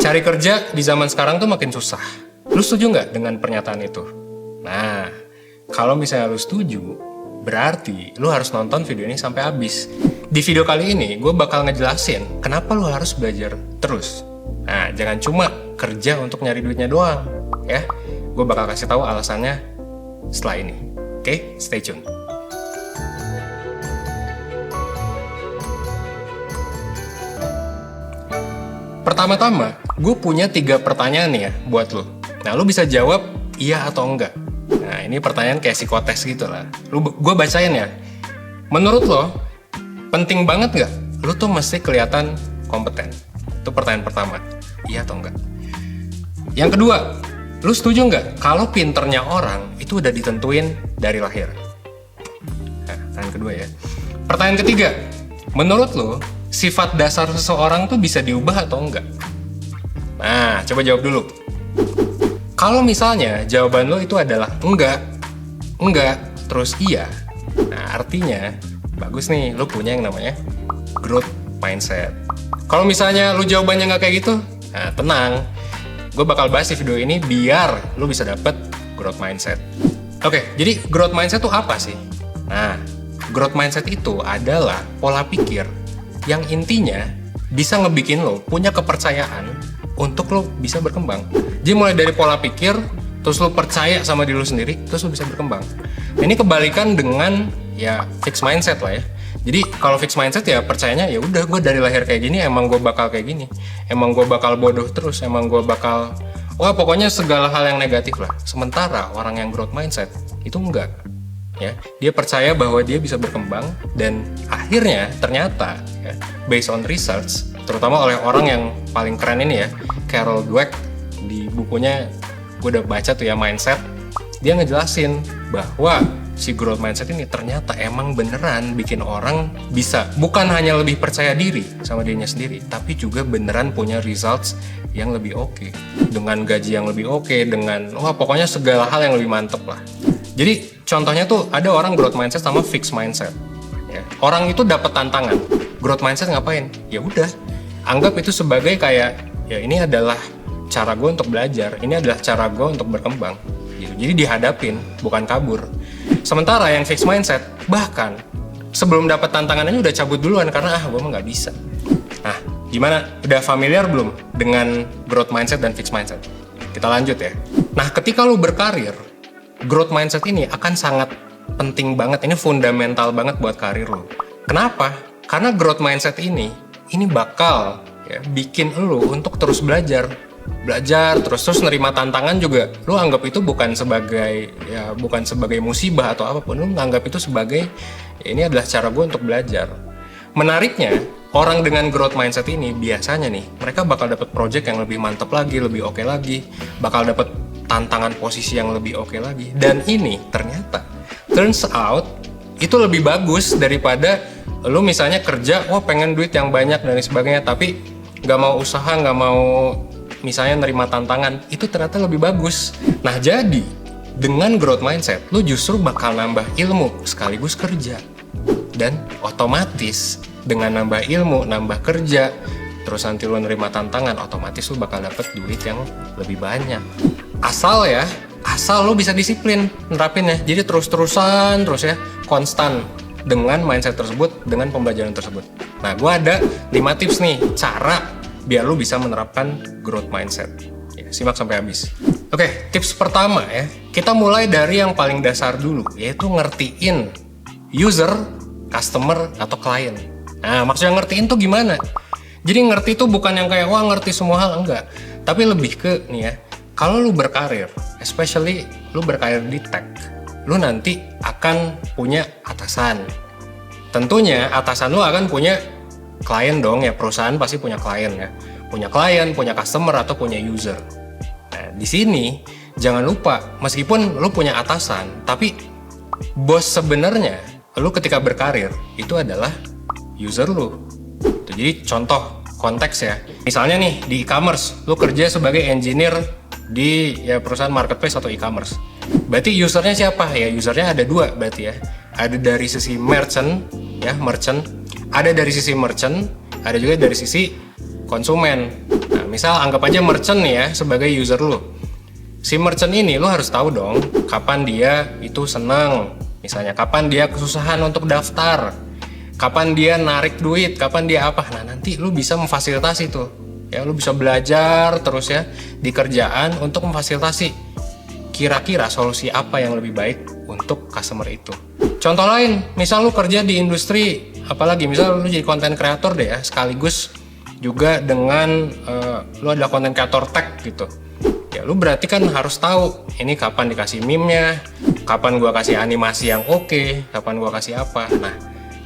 Cari kerja di zaman sekarang tuh makin susah. Lu setuju nggak dengan pernyataan itu? Nah, kalau misalnya lu setuju, berarti lu harus nonton video ini sampai habis. Di video kali ini, gue bakal ngejelasin kenapa lu harus belajar terus. Nah, jangan cuma kerja untuk nyari duitnya doang, ya. Gue bakal kasih tahu alasannya setelah ini. Oke, stay tune. Pertama-tama, gue punya 3 pertanyaan nih ya buat lo. Nah, lo bisa jawab iya atau enggak. Nah, ini pertanyaan kayak psikotes gitu lah. Gue bacain ya. Menurut lo, penting banget nggak lo tuh mesti kelihatan kompeten? Itu pertanyaan pertama. Iya atau enggak? Yang kedua, lo setuju nggak kalau pinternya orang itu udah ditentuin dari lahir? Nah, pertanyaan kedua ya. Pertanyaan ketiga, menurut lo, sifat dasar seseorang tuh bisa diubah atau enggak? Nah, coba jawab dulu. Kalau misalnya jawaban lo itu adalah enggak, terus iya. Nah, artinya bagus nih, lo punya yang namanya growth mindset. Kalau misalnya lo jawabannya nggak kayak gitu, nah tenang. Gue bakal bahas di video ini biar lo bisa dapet growth mindset. Oke, jadi growth mindset itu apa sih? Nah, growth mindset itu adalah pola pikir yang intinya bisa ngebikin lo punya kepercayaan untuk lo bisa berkembang. Jadi mulai dari pola pikir, terus lo percaya sama diri lo sendiri, terus lo bisa berkembang. Ini kebalikan dengan ya fixed mindset lah ya. Jadi kalau fixed mindset ya percayanya ya udah gue dari lahir kayak gini, emang gue bakal kayak gini, emang gue bakal bodoh terus, emang gue bakal pokoknya segala hal yang negatif lah. Sementara orang yang growth mindset itu enggak. Ya, dia percaya bahwa dia bisa berkembang dan akhirnya ternyata ya, based on research, terutama oleh orang yang paling keren ini ya, Carol Dweck, di bukunya gue udah baca tuh ya, Mindset, dia ngejelasin bahwa si growth mindset ini ternyata emang beneran bikin orang bisa bukan hanya lebih percaya diri sama dirinya sendiri, tapi juga beneran punya results yang lebih oke, dengan gaji yang lebih oke, dengan pokoknya segala hal yang lebih mantep lah. Jadi contohnya tuh ada orang growth mindset sama fixed mindset. Ya. Orang itu dapat tantangan, growth mindset ngapain? Ya udah, anggap itu sebagai kayak ya ini adalah cara gue untuk belajar, ini adalah cara gue untuk berkembang. Gitu. Jadi dihadapin, bukan kabur. Sementara yang fixed mindset bahkan sebelum dapat tantangannya udah cabut duluan karena gue mah nggak bisa. Nah, gimana? Udah familiar belum dengan growth mindset dan fixed mindset? Kita lanjut ya. Nah, ketika lu berkarir, growth mindset ini akan sangat penting banget, ini fundamental banget buat karir lo. Kenapa? Karena growth mindset ini bakal ya, bikin lo untuk terus belajar terus nerima tantangan juga. Lo anggap itu bukan sebagai musibah atau apapun, lo anggap itu sebagai ya, ini adalah cara gue untuk belajar. Menariknya, orang dengan growth mindset ini biasanya nih mereka bakal dapat project yang lebih mantap lagi, lebih oke lagi, bakal dapat tantangan posisi yang lebih oke lagi. Dan ini ternyata turns out itu lebih bagus daripada lu misalnya kerja pengen duit yang banyak dan sebagainya, tapi nggak mau usaha, nggak mau misalnya nerima tantangan. Itu ternyata lebih bagus. Nah, jadi dengan growth mindset lu justru bakal nambah ilmu sekaligus kerja, dan otomatis dengan nambah ilmu, nambah kerja, terus nanti lu nerima tantangan, otomatis lu bakal dapet duit yang lebih banyak. Asal lo bisa disiplin nerapinnya. Jadi terus-terusan ya, konstan dengan mindset tersebut, dengan pembelajaran tersebut. Nah, gue ada 5 tips nih cara biar lo bisa menerapkan growth mindset. Ya, simak sampai habis. Oke, tips pertama ya, kita mulai dari yang paling dasar dulu, yaitu ngertiin user, customer, atau klien. Nah, maksudnya ngertiin tuh gimana? Jadi ngerti tuh bukan yang kayak ngerti semua hal, enggak. Tapi lebih ke nih ya, kalau lu berkarir, especially lu berkarir di tech, lu nanti akan punya atasan. Tentunya atasan lu akan punya klien dong ya, perusahaan pasti punya klien ya. Punya klien, punya customer, atau punya user. Nah, di sini jangan lupa, meskipun lu punya atasan, tapi bos sebenarnya lu ketika berkarir itu adalah user lu. Jadi contoh konteks ya, misalnya nih di e-commerce, lu kerja sebagai engineer di ya perusahaan marketplace atau e-commerce. Berarti usernya siapa? Ya usernya ada 2 berarti ya. Ada dari sisi merchant, ada dari sisi merchant, ada juga dari sisi konsumen. Nah, misal anggap aja merchant nih ya sebagai user lu. Si merchant ini lu harus tahu dong kapan dia itu senang. Misalnya kapan dia kesusahan untuk daftar, kapan dia narik duit, kapan dia apa. Nah, nanti lu bisa memfasilitasi tuh. Ya, lu bisa belajar terus ya di kerjaan untuk memfasilitasi kira-kira solusi apa yang lebih baik untuk customer itu. Contoh lain, misal lu kerja di industri, apalagi misal lu jadi content creator deh ya, sekaligus juga dengan lu adalah content creator tech gitu. Ya lu berarti kan harus tahu ini kapan dikasih meme-nya, kapan gua kasih animasi yang oke, kapan gua kasih apa. Nah,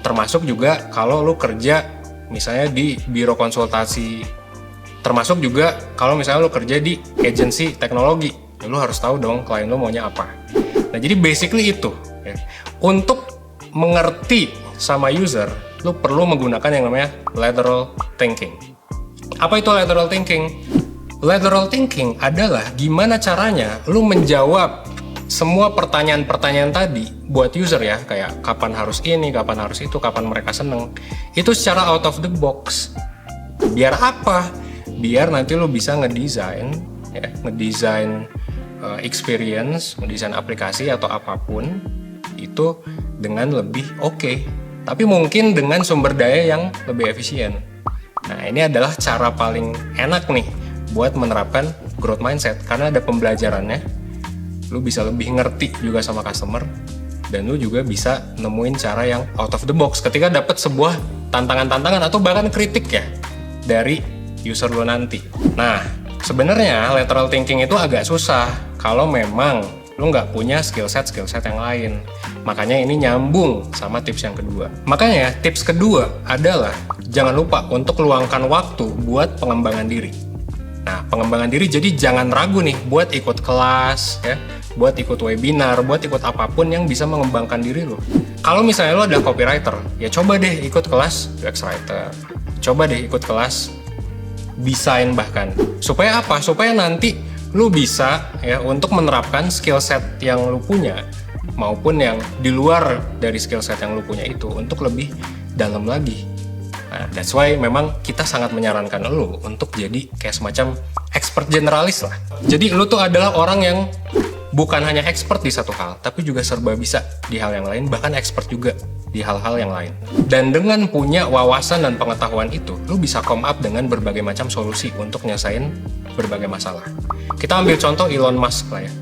termasuk juga kalau lu kerja misalnya di biro konsultasi, termasuk juga kalau misalnya lu kerja di agensi teknologi, ya lu harus tahu dong klien lu maunya apa. Nah, jadi basically itu ya. Untuk mengerti sama user, lu perlu menggunakan yang namanya lateral thinking. Apa itu lateral thinking? Lateral thinking adalah gimana caranya lu menjawab semua pertanyaan-pertanyaan tadi buat user ya, kayak kapan harus ini, kapan harus itu, kapan mereka seneng. Itu secara out of the box. Biar apa? Biar nanti lu bisa ngedesain experience, ngedesain aplikasi atau apapun itu dengan lebih oke. Tapi mungkin dengan sumber daya yang lebih efisien. Nah, ini adalah cara paling enak nih buat menerapkan growth mindset, karena ada pembelajarannya. Lu bisa lebih ngerti juga sama customer, dan lu juga bisa nemuin cara yang out of the box ketika dapat sebuah tantangan-tantangan atau bahkan kritik ya dari user lu nanti. Nah, sebenarnya lateral thinking itu agak susah kalau memang lu nggak punya skill set yang lain. Makanya ini nyambung sama tips yang kedua. Makanya tips kedua adalah jangan lupa untuk luangkan waktu buat pengembangan diri. Nah, pengembangan diri jadi jangan ragu nih buat ikut kelas ya, buat ikut webinar, buat ikut apapun yang bisa mengembangkan diri lu. Kalau misalnya lu adalah copywriter, ya coba deh ikut kelas UX writer. Coba deh ikut kelas desain bahkan. Supaya apa? Supaya nanti lu bisa ya untuk menerapkan skill set yang lu punya maupun yang di luar dari skill set yang lu punya itu untuk lebih dalam lagi. Nah, that's why memang kita sangat menyarankan lu untuk jadi kayak semacam expert generalis lah. Jadi lu tuh adalah orang yang bukan hanya expert di satu hal, tapi juga serba bisa di hal yang lain, bahkan expert juga di hal-hal yang lain. Dan dengan punya wawasan dan pengetahuan itu, lu bisa come up dengan berbagai macam solusi untuk nyelesain berbagai masalah. Kita ambil contoh Elon Musk lah ya.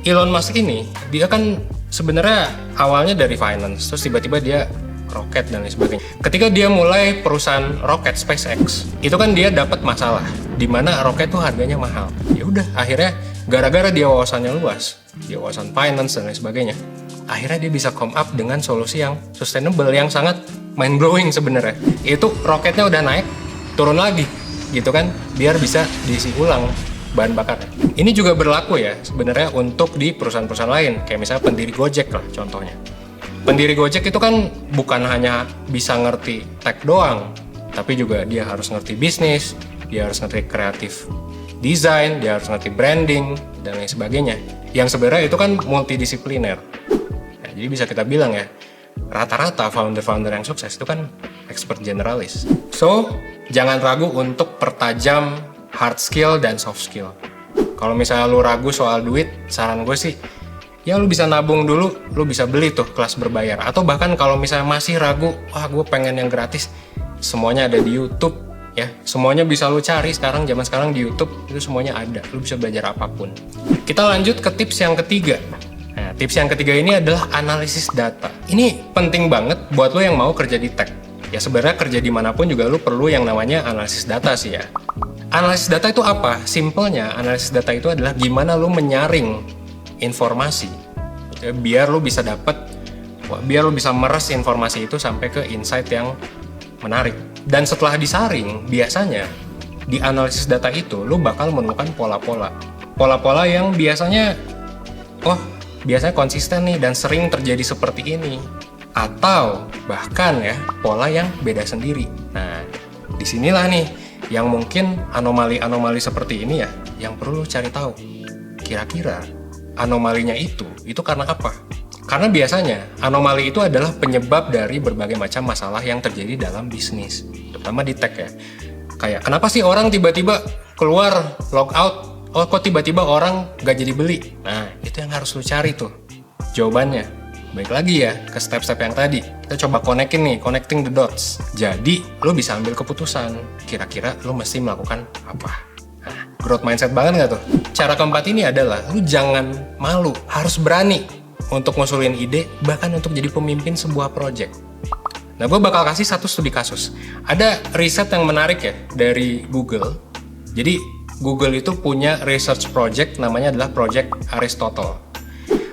Elon Musk ini, dia kan sebenarnya awalnya dari finance, terus tiba-tiba dia roket dan lain sebagainya. Ketika dia mulai perusahaan roket SpaceX, itu kan dia dapat masalah, di mana roket tuh harganya mahal. Ya udah, akhirnya gara-gara dia wawasannya luas, dia wawasan finance dan lain sebagainya, akhirnya dia bisa come up dengan solusi yang sustainable, yang sangat mind blowing sebenarnya. Itu roketnya udah naik, turun lagi, gitu kan, biar bisa diisi ulang bahan bakarnya. Ini juga berlaku ya sebenarnya untuk di perusahaan-perusahaan lain, kayak misalnya pendiri Gojek lah contohnya. Pendiri Gojek itu kan bukan hanya bisa ngerti tech doang, tapi juga dia harus ngerti bisnis, dia harus ngerti kreatif desain, dia harus ngerti branding, dan lain sebagainya. Yang sebenarnya itu kan multidisipliner. Nah, jadi bisa kita bilang ya, rata-rata founder-founder yang sukses itu kan expert generalis. So, jangan ragu untuk pertajam hard skill dan soft skill. Kalau misalnya lu ragu soal duit, saran gue sih, ya lu bisa nabung dulu, lu bisa beli tuh kelas berbayar. Atau bahkan kalau misalnya masih ragu, wah gue pengen yang gratis, semuanya ada di YouTube ya. Semuanya bisa lu cari sekarang, zaman sekarang di YouTube itu semuanya ada. Lu bisa belajar apapun. Kita lanjut ke tips yang ketiga. Nah, tips yang ketiga ini adalah analisis data. Ini penting banget buat lu yang mau kerja di tech. Ya sebenarnya kerja dimanapun juga lu perlu yang namanya analisis data sih ya. Analisis data itu apa? Simpelnya, analisis data itu adalah gimana lu menyaring informasi ya, biar lu bisa meres informasi itu sampai ke insight yang menarik. Dan setelah disaring, biasanya di analisis data itu lu bakal menemukan pola-pola yang biasanya konsisten nih dan sering terjadi seperti ini, atau bahkan ya pola yang beda sendiri. Nah, disinilah nih yang mungkin anomali-anomali seperti ini ya yang perlu cari tahu. Kira-kira anomalinya itu karena apa? Karena biasanya anomali itu adalah penyebab dari berbagai macam masalah yang terjadi dalam bisnis, terutama di tech ya. Kayak kenapa sih orang tiba-tiba keluar log out? Oh, kok tiba-tiba orang gak jadi beli? Nah, itu yang harus lu cari tuh jawabannya. Baik lagi ya ke step-step yang tadi. Kita coba connecting the dots. Jadi, lu bisa ambil keputusan. Kira-kira lu mesti melakukan apa? Nah, growth mindset banget gak tuh? Cara keempat ini adalah lu jangan malu, harus berani untuk ngusulin ide, bahkan untuk jadi pemimpin sebuah project. Nah, gue bakal kasih satu studi kasus. Ada riset yang menarik ya dari Google. Jadi, Google itu punya research project namanya adalah Project Aristotle.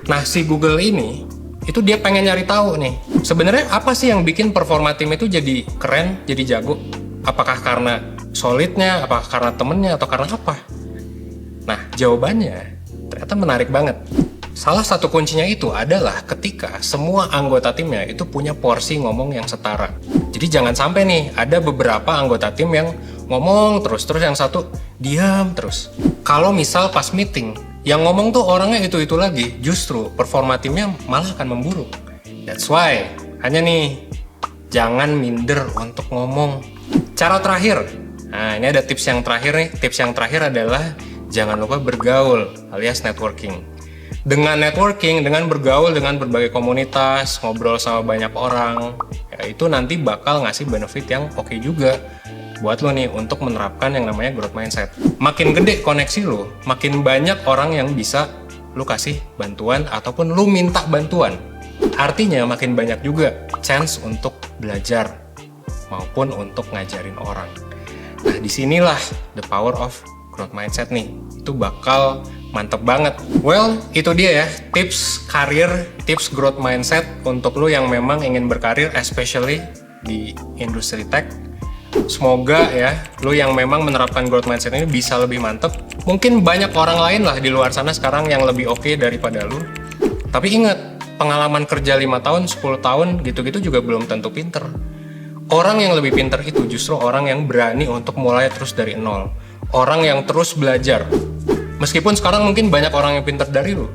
Nah, si Google ini, itu dia pengen nyari tahu nih, sebenarnya apa sih yang bikin performa tim itu jadi keren, jadi jago? Apakah karena solidnya, apakah karena temennya, atau karena apa? Nah, jawabannya ternyata menarik banget. Salah satu kuncinya itu adalah ketika semua anggota timnya itu punya porsi ngomong yang setara. Jadi jangan sampai nih ada beberapa anggota tim yang ngomong terus yang satu diam terus. Kalau misal pas meeting yang ngomong tuh orangnya itu lagi, justru performa timnya malah akan memburuk. That's why hanya nih jangan minder untuk ngomong. Cara terakhir, nah ini ada tips yang terakhir nih. Tips yang terakhir adalah jangan lupa bergaul alias networking. Dengan networking, dengan bergaul dengan berbagai komunitas, ngobrol sama banyak orang, ya itu nanti bakal ngasih benefit yang oke juga buat lo nih untuk menerapkan yang namanya growth mindset. Makin gede koneksi lo, makin banyak orang yang bisa lo kasih bantuan ataupun lo minta bantuan. Artinya makin banyak juga chance untuk belajar maupun untuk ngajarin orang. Nah, disinilah the power of growth mindset nih. Itu bakal mantep banget. Well, itu dia ya tips karir, tips growth mindset untuk lo yang memang ingin berkarir, especially di industri tech. Semoga ya lo yang memang menerapkan growth mindset ini bisa lebih mantep. Mungkin banyak orang lain lah di luar sana sekarang yang lebih oke daripada lo. Tapi ingat, pengalaman kerja 5 tahun, 10 tahun gitu-gitu juga belum tentu pinter. Orang yang lebih pinter itu justru orang yang berani untuk mulai terus dari nol. Orang yang terus belajar. Meskipun sekarang mungkin banyak orang yang pintar dari lu,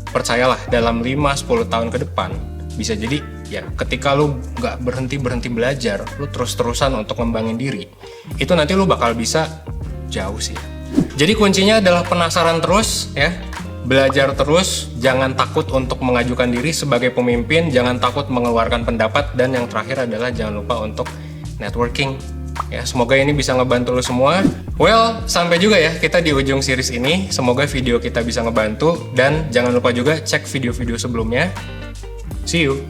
percayalah dalam 5-10 tahun ke depan, bisa jadi ya ketika lu gak berhenti belajar, lu terus-terusan untuk ngembangin diri, itu nanti lu bakal bisa jauh sih. Jadi kuncinya adalah penasaran terus ya, belajar terus, jangan takut untuk mengajukan diri sebagai pemimpin, jangan takut mengeluarkan pendapat, dan yang terakhir adalah jangan lupa untuk networking. Ya, semoga ini bisa ngebantu lo semua. Well, sampai juga ya kita di ujung series ini. Semoga video kita bisa ngebantu. Dan jangan lupa juga cek video-video sebelumnya. See you!